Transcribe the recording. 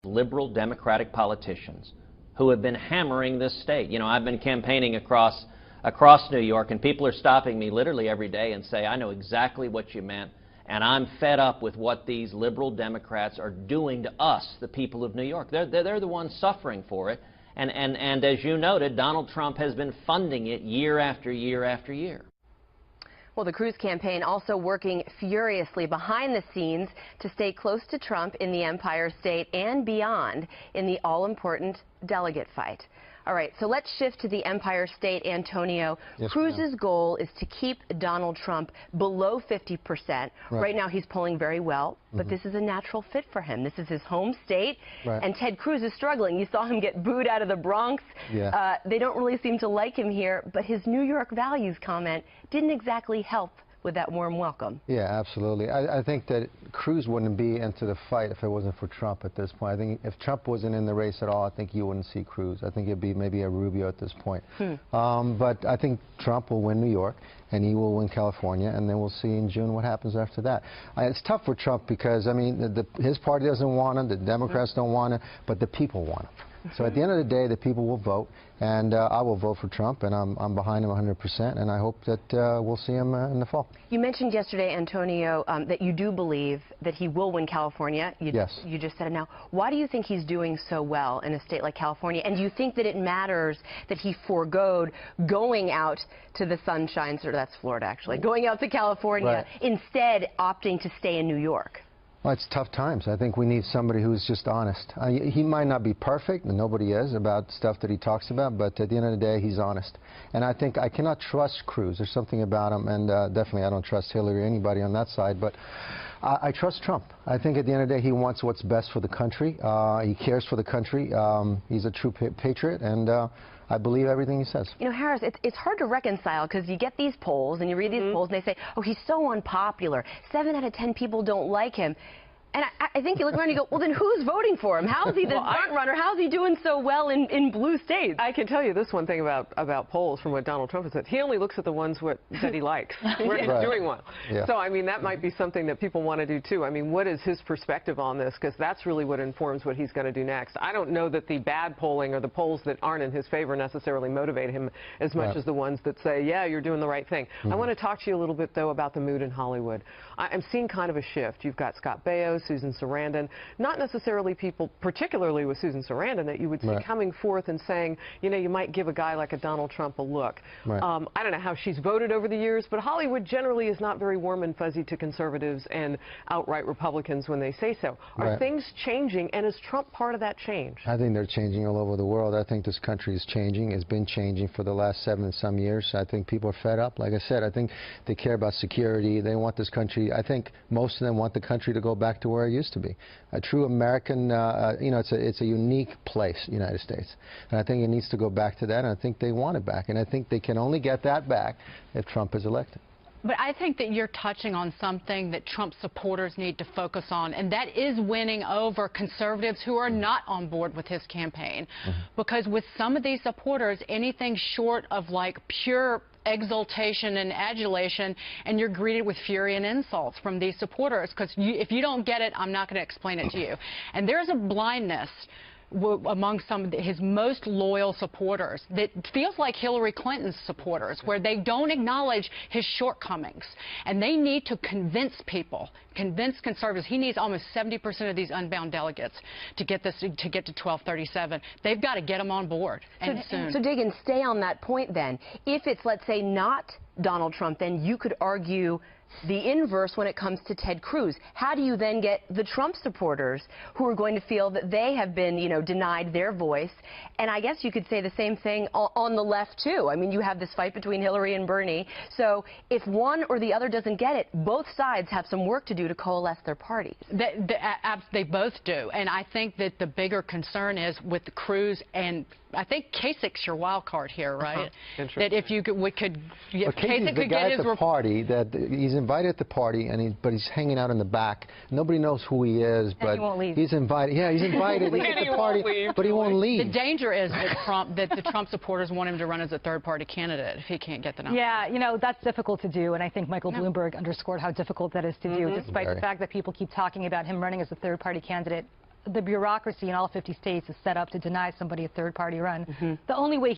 liberal Democratic politicians who have been hammering this state. You know, I've been campaigning across New York, and people are stopping me literally every day and say, I know exactly what you meant, and I'm fed up with what these liberal Democrats are doing to us, the people of New York. They're the ones suffering for it, and as you noted, Donald Trump has been funding it year after year after year. Well, the Cruz campaign also working furiously behind the scenes to stay close to Trump in the Empire State and beyond in the all-important delegate fight. All right, so let's shift to the Empire State, Antonio. Yes, Cruz's goal is to keep Donald Trump below 50%. Right now he's polling very well, but this is a natural fit for him. This is his home state, and Ted Cruz is struggling. You saw him get booed out of the Bronx. They don't really seem to like him here, but his New York values comment didn't exactly help with that warm welcome. Yeah, absolutely. I think that Cruz wouldn't be into the fight if it wasn't for Trump at this point. I think if Trump wasn't in the race at all, I think you wouldn't see Cruz. I think it'd be maybe a Rubio at this point. But I think Trump will win New York, and he will win California, and then we'll see in June what happens after that. It's tough for Trump because, I mean, his party doesn't want him, the Democrats don't want him, but the people want him. So at the end of the day, the people will vote, and I will vote for Trump, and I'm behind him 100%, and I hope that we'll see him in the fall. You mentioned yesterday, Antonio, that you do believe that he will win California. Yes. You just said it now. Why do you think he's doing so well in a state like California? And do you think that it matters that he foregoed going out to the Sunshine, or that's Florida actually, going out to California, instead opting to stay in New York? Well, it's tough times. I think we need somebody who's just honest. He might not be perfect, and nobody is, about stuff that he talks about, but at the end of the day, he's honest. And I think I cannot trust Cruz. There's something about him, and definitely I don't trust Hillary or anybody on that side, but I trust Trump. I think at the end of the day, he wants what's best for the country. He cares for the country. He's a true patriot, and I believe everything he says. You know, Harris, it's hard to reconcile because you get these polls and you read these polls and they say, oh, he's so unpopular. 7 out of 10 people don't like him. And I think you look around and you go, well, then who's voting for him? How is he the front runner? How is he doing so well in blue states? I can tell you this one thing about polls from what Donald Trump has said. He only looks at the ones that he likes, where he's doing well. So, I mean, that might be something that people want to do, too. I mean, what is his perspective on this? Because that's really what informs what he's going to do next. I don't know that the bad polling or the polls that aren't in his favor necessarily motivate him as much as the ones that say, yeah, you're doing the right thing. I want to talk to you a little bit, though, about the mood in Hollywood. I'm seeing kind of a shift. You've got Scott Baio, Susan Sarandon, not necessarily people, particularly with Susan Sarandon, that you would see coming forth and saying, you know, you might give a guy like a Donald Trump a look. I don't know how she's voted over the years, but Hollywood generally is not very warm and fuzzy to conservatives and outright Republicans when they say so. Are things changing, and is Trump part of that change? I think they're changing all over the world. I think this country is changing. It's been changing for the last 7 and some years. I think people are fed up. Like I said, I think they care about security. They want this country. I think most of them want the country to go back to where it used to be. A true American, you know, it's a unique place, United States. And I think it needs to go back to that, and I think they want it back. And I think they can only get that back if Trump is elected. But I think that you're touching on something that Trump supporters need to focus on, and that is winning over conservatives who are not on board with his campaign. Because with some of these supporters, anything short of like pure exultation and adulation, and you're greeted with fury and insults from these supporters, because if you don't get it, I'm not going to explain it to you. And there's a blindness among some of his most loyal supporters that feels like Hillary Clinton's supporters, where they don't acknowledge his shortcomings. And they need to convince people, convince conservatives. He needs almost 70% of these unbound delegates to get this, to get to 1237. They've got to get them on board, and soon. So Dagan, stay on that point then. If it's, let's say, not Donald Trump, then you could argue the inverse when it comes to Ted Cruz. How do you then get the Trump supporters who are going to feel that they have been, you know, denied their voice? And I guess you could say the same thing on the left, too. I mean, you have this fight between Hillary and Bernie. So if one or the other doesn't get it, both sides have some work to do to coalesce their parties. They both do. And I think that the bigger concern is with the Cruz, and I think Kasich's your wild card here, right? That if you could, if Kasich could get his party, that he's invited at the party, but he's hanging out in the back. Nobody knows who he is, but he won't leave. He's invited. Yeah, he's invited. He's at the party, but he won't leave. The danger is that the Trump supporters want him to run as a third-party candidate if he can't get the nomination. Yeah, you know, that's difficult to do, and I think Michael Bloomberg underscored how difficult that is to do, despite the fact that people keep talking about him running as a third-party candidate the bureaucracy in all 50 states is set up to deny somebody a third-party run. The only way